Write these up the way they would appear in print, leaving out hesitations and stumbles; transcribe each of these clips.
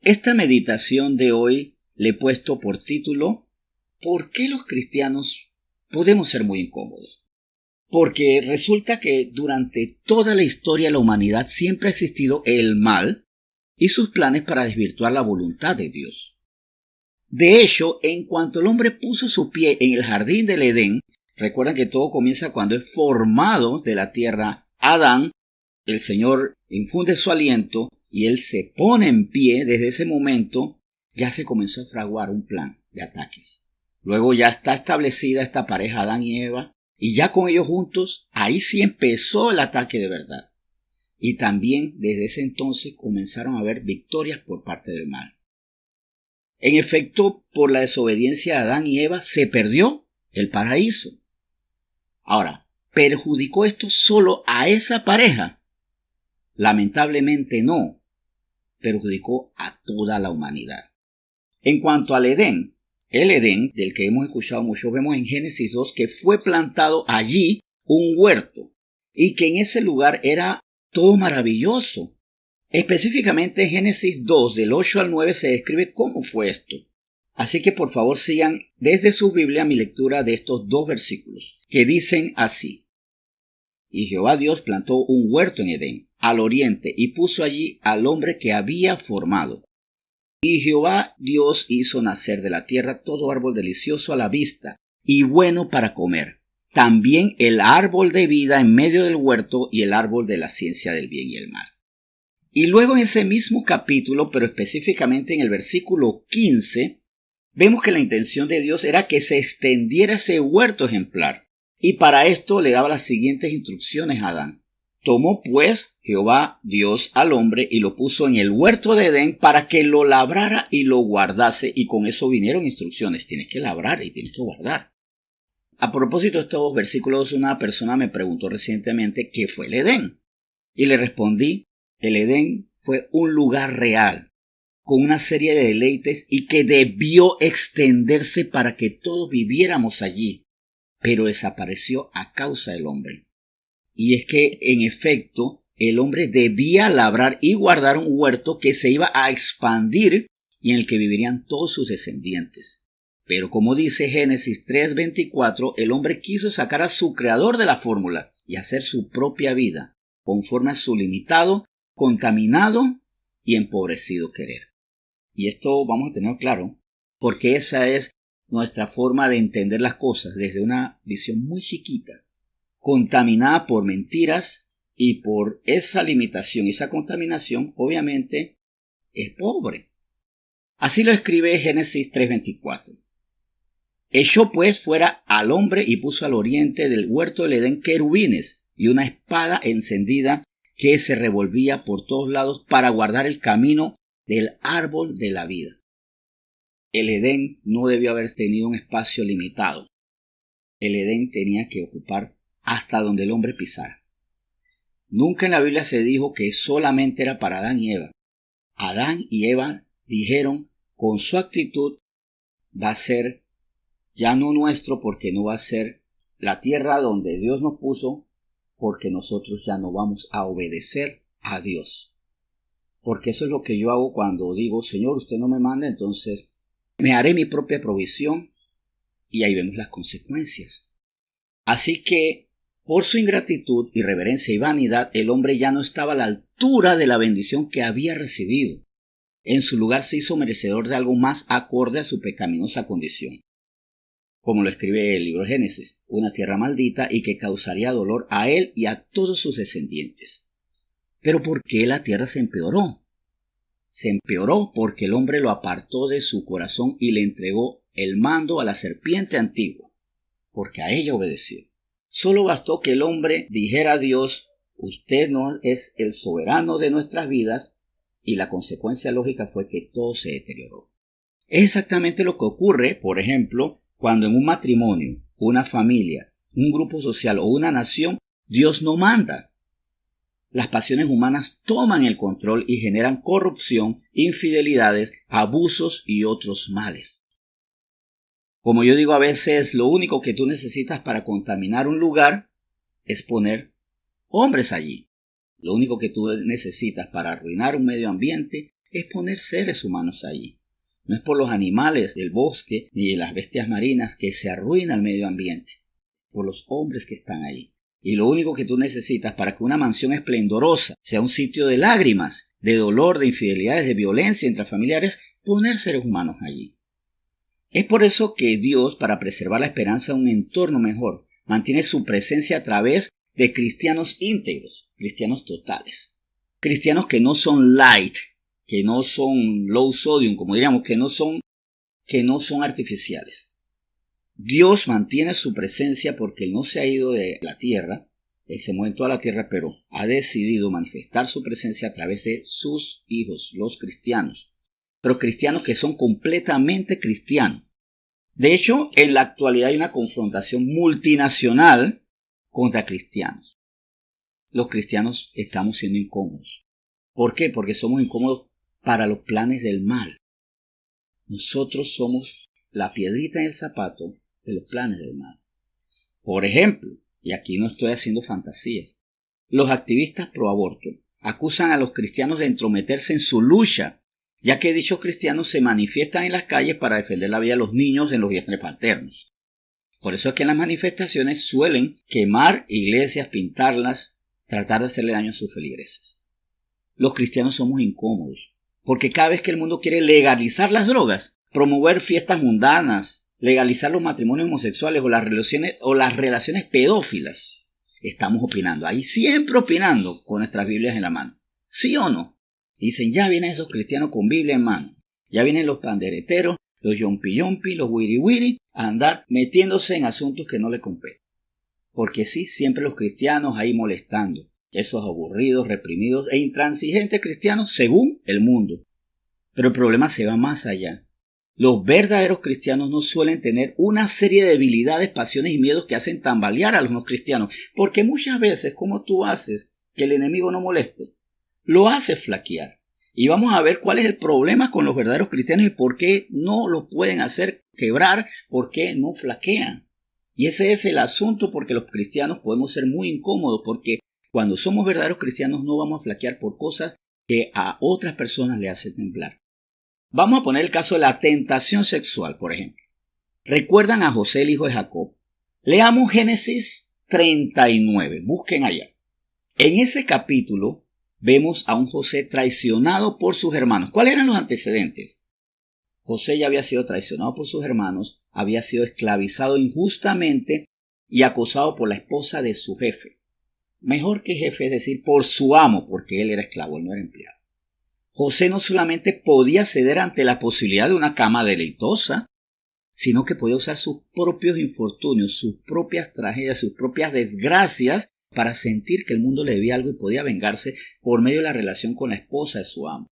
Esta meditación de hoy le he puesto por título ¿Por qué los cristianos podemos ser muy incómodos? Porque resulta que durante toda la historia de la humanidad siempre ha existido el mal y sus planes para desvirtuar la voluntad de Dios. De hecho, en cuanto el hombre puso su pie en el jardín del Edén, recuerdan que todo comienza cuando es formado de la tierra Adán, el Señor infunde su aliento y él se pone en pie. Desde ese momento ya se comenzó a fraguar un plan de ataques. Luego ya está establecida esta pareja Adán y Eva, y ya con ellos juntos, ahí sí empezó el ataque de verdad. Y también desde ese entonces comenzaron a haber victorias por parte del mal. En efecto, por la desobediencia de Adán y Eva se perdió el paraíso. Ahora, ¿perjudicó esto solo a esa pareja? Lamentablemente no, perjudicó a toda la humanidad. En cuanto al Edén, el Edén, del que hemos escuchado mucho, vemos en Génesis 2 que fue plantado allí un huerto y que en ese lugar era todo maravilloso. Específicamente en Génesis 2, del 8 al 9, se describe cómo fue esto. Así que por favor sigan desde su Biblia mi lectura de estos dos versículos, que dicen así. Y Jehová Dios plantó un huerto en Edén, al oriente, y puso allí al hombre que había formado. Y Jehová Dios hizo nacer de la tierra todo árbol delicioso a la vista, y bueno para comer. También el árbol de vida en medio del huerto y el árbol de la ciencia del bien y el mal. Y luego en ese mismo capítulo, pero específicamente en el versículo 15, vemos que la intención de Dios era que se extendiera ese huerto ejemplar. Y para esto le daba las siguientes instrucciones a Adán. Tomó pues Jehová Dios al hombre y lo puso en el huerto de Edén para que lo labrara y lo guardase. Y con eso vinieron instrucciones. Tienes que labrar y tienes que guardar. A propósito de estos versículos, una persona me preguntó recientemente ¿qué fue el Edén? Y le respondí, el Edén fue un lugar real, con una serie de deleites y que debió extenderse para que todos viviéramos allí, pero desapareció a causa del hombre. Y es que, en efecto, el hombre debía labrar y guardar un huerto que se iba a expandir y en el que vivirían todos sus descendientes. Pero como dice Génesis 3:24, el hombre quiso sacar a su creador de la fórmula y hacer su propia vida, conforme a su limitado, contaminado y empobrecido querer. Y esto vamos a tener claro, porque esa es nuestra forma de entender las cosas desde una visión muy chiquita, contaminada por mentiras, y por esa limitación, esa contaminación, obviamente, es pobre. Así lo escribe Génesis 3:24. Echó pues fuera al hombre y puso al oriente del huerto del Edén querubines y una espada encendida que se revolvía por todos lados para guardar el camino del árbol de la vida. El Edén no debió haber tenido un espacio limitado. El Edén tenía que ocupar hasta donde el hombre pisara. Nunca en la Biblia se dijo que solamente era para Adán y Eva. Adán y Eva dijeron, con su actitud va a ser ya no nuestro, porque no va a ser la tierra donde Dios nos puso, porque nosotros ya no vamos a obedecer a Dios. Porque eso es lo que yo hago cuando digo, Señor, usted no me manda, entonces me haré mi propia provisión, y ahí vemos las consecuencias. Así que, por su ingratitud, irreverencia y vanidad, el hombre ya no estaba a la altura de la bendición que había recibido. En su lugar se hizo merecedor de algo más acorde a su pecaminosa condición. Como lo escribe el libro de Génesis, una tierra maldita y que causaría dolor a él y a todos sus descendientes. Pero ¿por qué la tierra se empeoró? Se empeoró porque el hombre lo apartó de su corazón y le entregó el mando a la serpiente antigua, porque a ella obedeció. Solo bastó que el hombre dijera a Dios, usted no es el soberano de nuestras vidas, y la consecuencia lógica fue que todo se deterioró. Es exactamente lo que ocurre, por ejemplo, cuando en un matrimonio, una familia, un grupo social o una nación, Dios no manda. Las pasiones humanas toman el control y generan corrupción, infidelidades, abusos y otros males. Como yo digo a veces, lo único que tú necesitas para contaminar un lugar es poner hombres allí. Lo único que tú necesitas para arruinar un medio ambiente es poner seres humanos allí. No es por los animales del bosque ni de las bestias marinas que se arruina el medio ambiente, por los hombres que están allí. Y lo único que tú necesitas para que una mansión esplendorosa sea un sitio de lágrimas, de dolor, de infidelidades, de violencia entre familiares, poner seres humanos allí. Es por eso que Dios, para preservar la esperanza de un entorno mejor, mantiene su presencia a través de cristianos íntegros, cristianos totales. Cristianos que no son light, que no son low sodium, como diríamos, que no son artificiales. Dios mantiene su presencia porque Él no se ha ido de la tierra, Él se mueve en toda la tierra, pero ha decidido manifestar su presencia a través de sus hijos, los cristianos. Pero cristianos que son completamente cristianos. De hecho, en la actualidad hay una confrontación multinacional contra cristianos. Los cristianos estamos siendo incómodos. ¿Por qué? Porque somos incómodos para los planes del mal. Nosotros somos la piedrita en el zapato de los planes del mal. Por ejemplo, y aquí no estoy haciendo fantasías, los activistas pro aborto acusan a los cristianos de entrometerse en su lucha, ya que dichos cristianos se manifiestan en las calles para defender la vida de los niños en los vientres paternos. Por eso es que en las manifestaciones suelen quemar iglesias, pintarlas, tratar de hacerle daño a sus feligreses. Los cristianos somos incómodos, porque cada vez que el mundo quiere legalizar las drogas, promover fiestas mundanas, legalizar los matrimonios homosexuales o las relaciones pedófilas, estamos opinando, ahí siempre opinando con nuestras Biblias en la mano. ¿Sí o no? Dicen, ya vienen esos cristianos con Biblia en mano, ya vienen los pandereteros, los yompi, los wiri, a andar metiéndose en asuntos que no les competen. Porque sí, siempre los cristianos ahí molestando, esos aburridos, reprimidos e intransigentes cristianos según el mundo. Pero el problema se va más allá. Los verdaderos cristianos no suelen tener una serie de debilidades, pasiones y miedos que hacen tambalear a los no cristianos, porque muchas veces, como tú haces que el enemigo no moleste, lo haces flaquear. Y vamos a ver cuál es el problema con los verdaderos cristianos y por qué no lo pueden hacer quebrar, por qué no flaquean. Y ese es el asunto, porque los cristianos podemos ser muy incómodos, porque cuando somos verdaderos cristianos no vamos a flaquear por cosas que a otras personas le hacen temblar. Vamos a poner el caso de la tentación sexual, por ejemplo. ¿Recuerdan a José, el hijo de Jacob? Leamos Génesis 39, busquen allá. En ese capítulo vemos a un José traicionado por sus hermanos. ¿Cuáles eran los antecedentes? José ya había sido traicionado por sus hermanos, había sido esclavizado injustamente y acosado por la esposa de su jefe. Mejor que jefe, es decir, por su amo, porque él era esclavo, él no era empleado. José no solamente podía ceder ante la posibilidad de una cama deleitosa, sino que podía usar sus propios infortunios, sus propias tragedias, sus propias desgracias para sentir que el mundo le debía algo y podía vengarse por medio de la relación con la esposa de su amo.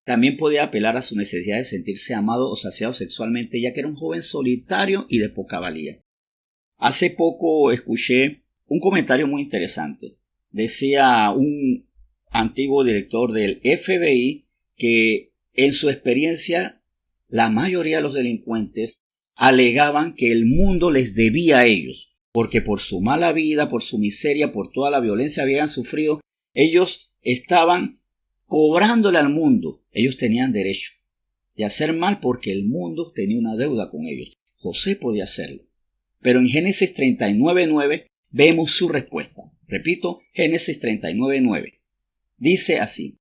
También podía apelar a su necesidad de sentirse amado o saciado sexualmente, ya que era un joven solitario y de poca valía. Hace poco escuché un comentario muy interesante. Decía un antiguo director del FBI que en su experiencia la mayoría de los delincuentes alegaban que el mundo les debía a ellos, porque por su mala vida, por su miseria, por toda la violencia que habían sufrido, ellos estaban cobrándole al mundo. Ellos tenían derecho de hacer mal porque el mundo tenía una deuda con ellos. José podía hacerlo. Pero en Génesis 39:9 vemos su respuesta. Repito, Génesis 39:9. Dice así: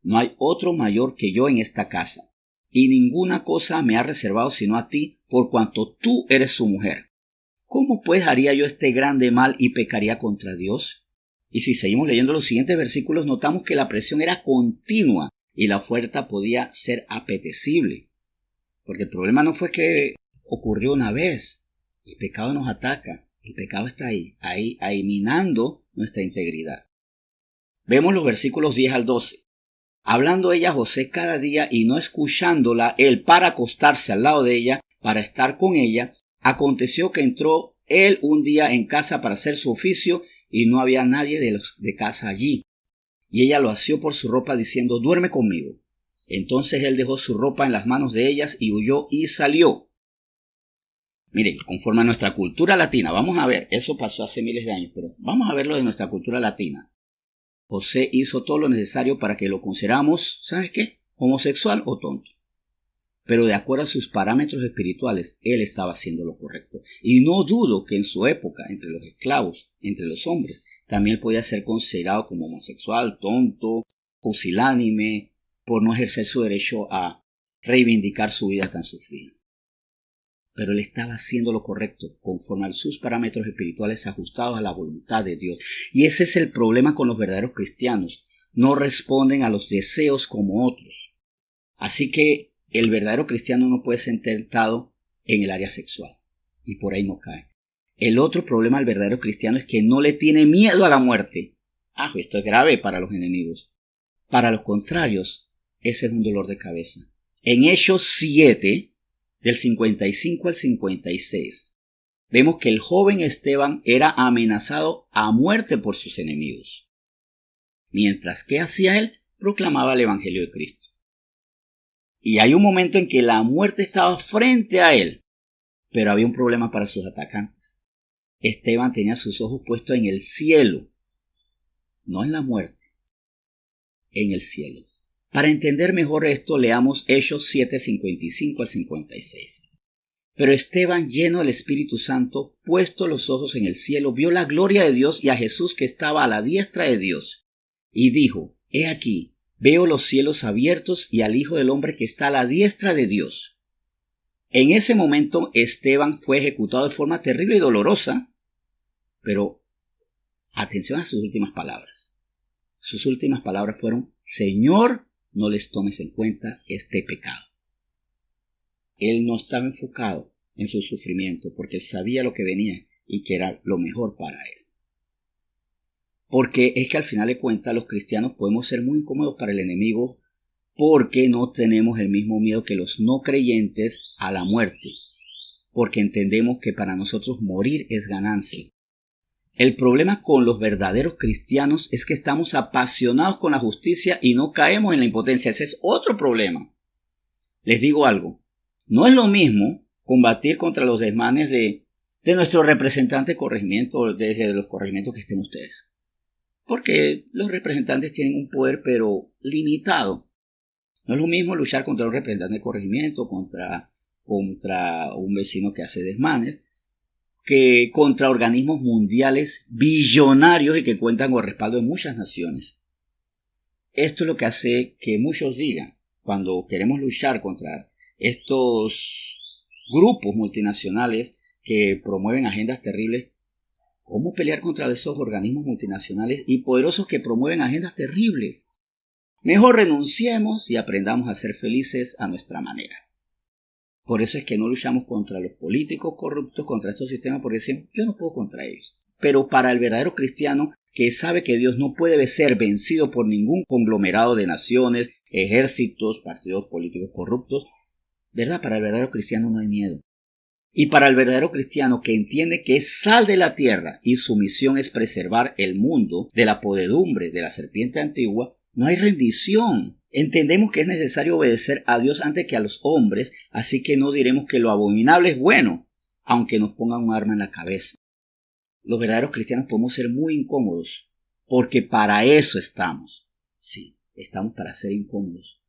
no hay otro mayor que yo en esta casa, y ninguna cosa me ha reservado sino a ti, por cuanto tú eres su mujer. ¿Cómo pues haría yo este grande mal y pecaría contra Dios? Y si seguimos leyendo los siguientes versículos, notamos que la presión era continua y la oferta podía ser apetecible. Porque el problema no fue que ocurrió una vez. El pecado nos ataca. El pecado está ahí minando nuestra integridad. Vemos los versículos 10 al 12. Hablando ella a José cada día y no escuchándola él para acostarse al lado de ella, para estar con ella, aconteció que entró él un día en casa para hacer su oficio y no había nadie de casa allí. Y ella lo asió por su ropa diciendo: duerme conmigo. Entonces él dejó su ropa en las manos de ellas y huyó y salió. Miren, conforme a nuestra cultura latina, vamos a ver, eso pasó hace miles de años, pero vamos a verlo de nuestra cultura latina. José hizo todo lo necesario para que lo consideramos, ¿sabes qué? homosexual o tonto. Pero de acuerdo a sus parámetros espirituales, él estaba haciendo lo correcto. Y no dudo que en su época, entre los esclavos, entre los hombres, también él podía ser considerado como homosexual, tonto, pusilánime, por no ejercer su derecho a reivindicar su vida tan sufrida. Pero él estaba haciendo lo correcto, conforme a sus parámetros espirituales ajustados a la voluntad de Dios. Y ese es el problema con los verdaderos cristianos. No responden a los deseos como otros. Así que el verdadero cristiano no puede ser tentado en el área sexual. Y por ahí no cae. El otro problema del verdadero cristiano es que no le tiene miedo a la muerte. Esto es grave para los enemigos. Para los contrarios, ese es un dolor de cabeza. En Hechos 7, del 55 al 56, vemos que el joven Esteban era amenazado a muerte por sus enemigos. Mientras que hacía él, proclamaba el Evangelio de Cristo. Y hay un momento en que la muerte estaba frente a él, pero había un problema para sus atacantes. Esteban tenía sus ojos puestos en el cielo, no en la muerte, en el cielo. Para entender mejor esto, leamos Hechos 7, 55 al 56. Pero Esteban, lleno del Espíritu Santo, puesto los ojos en el cielo, vio la gloria de Dios y a Jesús que estaba a la diestra de Dios, y dijo: He aquí, veo los cielos abiertos y al Hijo del Hombre que está a la diestra de Dios. En ese momento Esteban fue ejecutado de forma terrible y dolorosa, pero atención a sus últimas palabras. Sus últimas palabras fueron: Señor, no les tomes en cuenta este pecado. Él no estaba enfocado en su sufrimiento porque él sabía lo que venía y que era lo mejor para él. Porque es que al final de cuentas los cristianos podemos ser muy incómodos para el enemigo porque no tenemos el mismo miedo que los no creyentes a la muerte, porque entendemos que para nosotros morir es ganancia. El problema con los verdaderos cristianos es que estamos apasionados con la justicia y no caemos en la impotencia. Ese es otro problema. Les digo algo, no es lo mismo combatir contra los desmanes de nuestro representante de corregimiento, desde los corregimientos que estén ustedes. Porque los representantes tienen un poder pero limitado. No es lo mismo luchar contra un representante de corregimiento, contra un vecino que hace desmanes, que contra organismos mundiales billonarios y que cuentan con el respaldo de muchas naciones. Esto es lo que hace que muchos digan, cuando queremos luchar contra estos grupos multinacionales que promueven agendas terribles, ¿cómo pelear contra esos organismos multinacionales y poderosos que promueven agendas terribles? Mejor renunciemos y aprendamos a ser felices a nuestra manera. Por eso es que no luchamos contra los políticos corruptos, contra estos sistemas, porque dicen, yo no puedo contra ellos. Pero para el verdadero cristiano, que sabe que Dios no puede ser vencido por ningún conglomerado de naciones, ejércitos, partidos políticos corruptos, ¿verdad? Para el verdadero cristiano no hay miedo. Y para el verdadero cristiano que entiende que es sal de la tierra y su misión es preservar el mundo de la podredumbre de la serpiente antigua, no hay rendición. Entendemos que es necesario obedecer a Dios antes que a los hombres, así que no diremos que lo abominable es bueno, aunque nos pongan un arma en la cabeza. Los verdaderos cristianos podemos ser muy incómodos, porque para eso estamos. Sí, estamos para ser incómodos.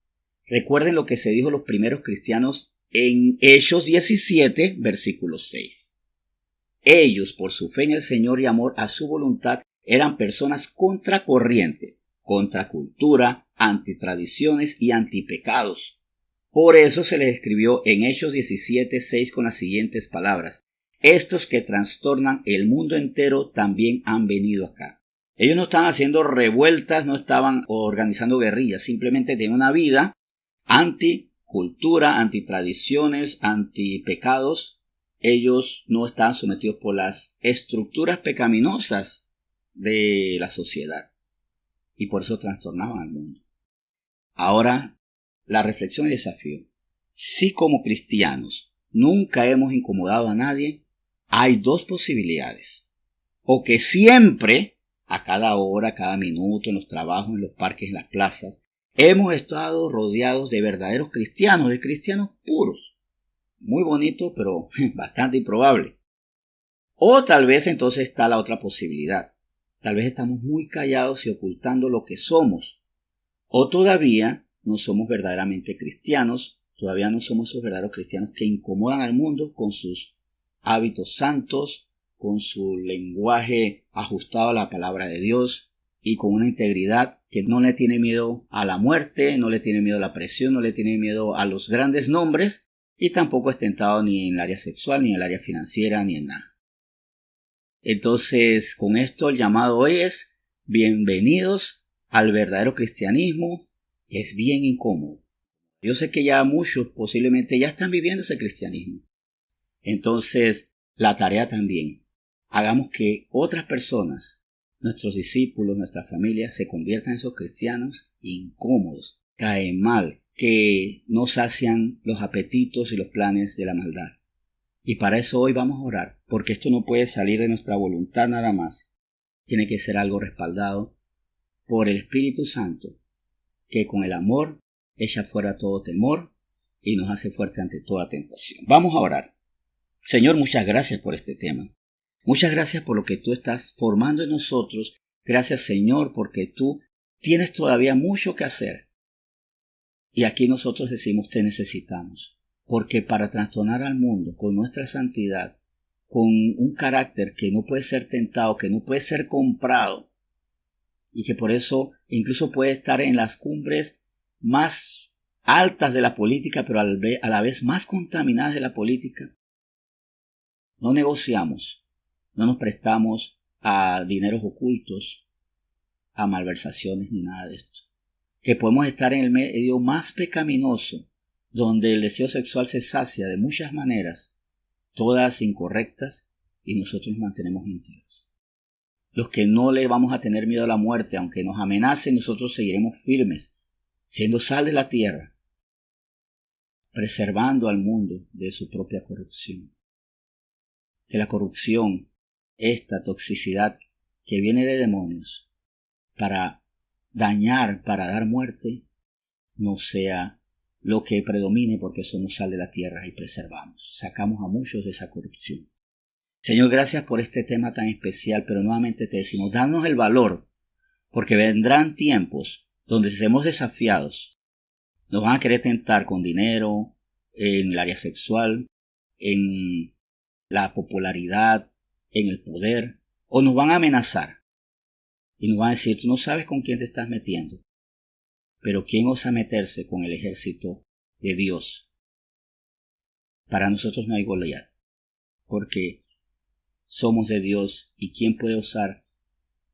Recuerden lo que se dijo a los primeros cristianos en Hechos 17, versículo 6. Ellos, por su fe en el Señor y amor a su voluntad, eran personas contracorriente, contra cultura, antitradiciones y antipecados. Por eso se les escribió en Hechos 17, 6 con las siguientes palabras: estos que trastornan el mundo entero también han venido acá. Ellos no estaban haciendo revueltas, no estaban organizando guerrillas, simplemente tenían una vida anticultura, antitradiciones, antipecados. Ellos no estaban sometidos por las estructuras pecaminosas de la sociedad y por eso trastornaban al mundo. Ahora, la reflexión y desafío. Si como cristianos nunca hemos incomodado a nadie, hay dos posibilidades. O que siempre, a cada hora, a cada minuto, en los trabajos, en los parques, en las plazas, hemos estado rodeados de verdaderos cristianos, de cristianos puros. Muy bonito, pero bastante improbable. O tal vez entonces está la otra posibilidad. Tal vez estamos muy callados y ocultando lo que somos. O todavía no somos verdaderamente cristianos, todavía no somos esos verdaderos cristianos que incomodan al mundo con sus hábitos santos, con su lenguaje ajustado a la palabra de Dios y con una integridad que no le tiene miedo a la muerte, no le tiene miedo a la presión, no le tiene miedo a los grandes nombres y tampoco es tentado ni en el área sexual, ni en el área financiera, ni en nada. Entonces, con esto el llamado hoy es: bienvenidos al verdadero cristianismo, que es bien incómodo. Yo sé que ya muchos posiblemente ya están viviendo ese cristianismo. Entonces, la tarea también: hagamos que otras personas, nuestros discípulos, nuestra familia, se conviertan en esos cristianos incómodos, caen mal, que no sacian los apetitos y los planes de la maldad. Y para eso hoy vamos a orar, porque esto no puede salir de nuestra voluntad nada más. Tiene que ser algo respaldado por el Espíritu Santo, que con el amor echa fuera todo temor y nos hace fuerte ante toda tentación. Vamos a orar. Señor, muchas gracias por este tema. Muchas gracias por lo que tú estás formando en nosotros. Gracias, Señor, porque tú tienes todavía mucho que hacer. Y aquí nosotros decimos: te necesitamos. Porque para trastornar al mundo con nuestra santidad, con un carácter que no puede ser tentado, que no puede ser comprado, y que por eso incluso puede estar en las cumbres más altas de la política, pero a la vez más contaminadas de la política, no negociamos, no nos prestamos a dineros ocultos, a malversaciones ni nada de esto. Que podemos estar en el medio más pecaminoso, donde el deseo sexual se sacia de muchas maneras, todas incorrectas, y nosotros nos mantenemos íntegros. Los que no le vamos a tener miedo a la muerte, aunque nos amenace, nosotros seguiremos firmes, siendo sal de la tierra, preservando al mundo de su propia corrupción. Que la corrupción, esta toxicidad que viene de demonios para dañar, para dar muerte, no sea lo que predomine, porque somos sal de la tierra y preservamos. Sacamos a muchos de esa corrupción. Señor, gracias por este tema tan especial, pero nuevamente te decimos: danos el valor, porque vendrán tiempos donde seremos desafiados. Nos van a querer tentar con dinero, en el área sexual, en la popularidad, en el poder, o nos van a amenazar y nos van a decir: tú no sabes con quién te estás metiendo. Pero ¿quién osa meterse con el ejército de Dios? Para nosotros no hay Goliat, porque somos de Dios, y ¿quién puede osar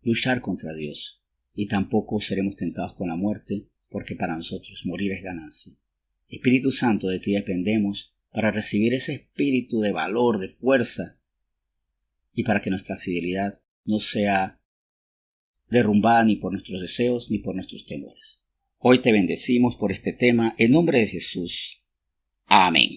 luchar contra Dios? Y tampoco seremos tentados con la muerte, porque para nosotros morir es ganancia. Espíritu Santo, de ti dependemos para recibir ese espíritu de valor, de fuerza, y para que nuestra fidelidad no sea derrumbada ni por nuestros deseos ni por nuestros temores. Hoy te bendecimos por este tema, en nombre de Jesús. Amén.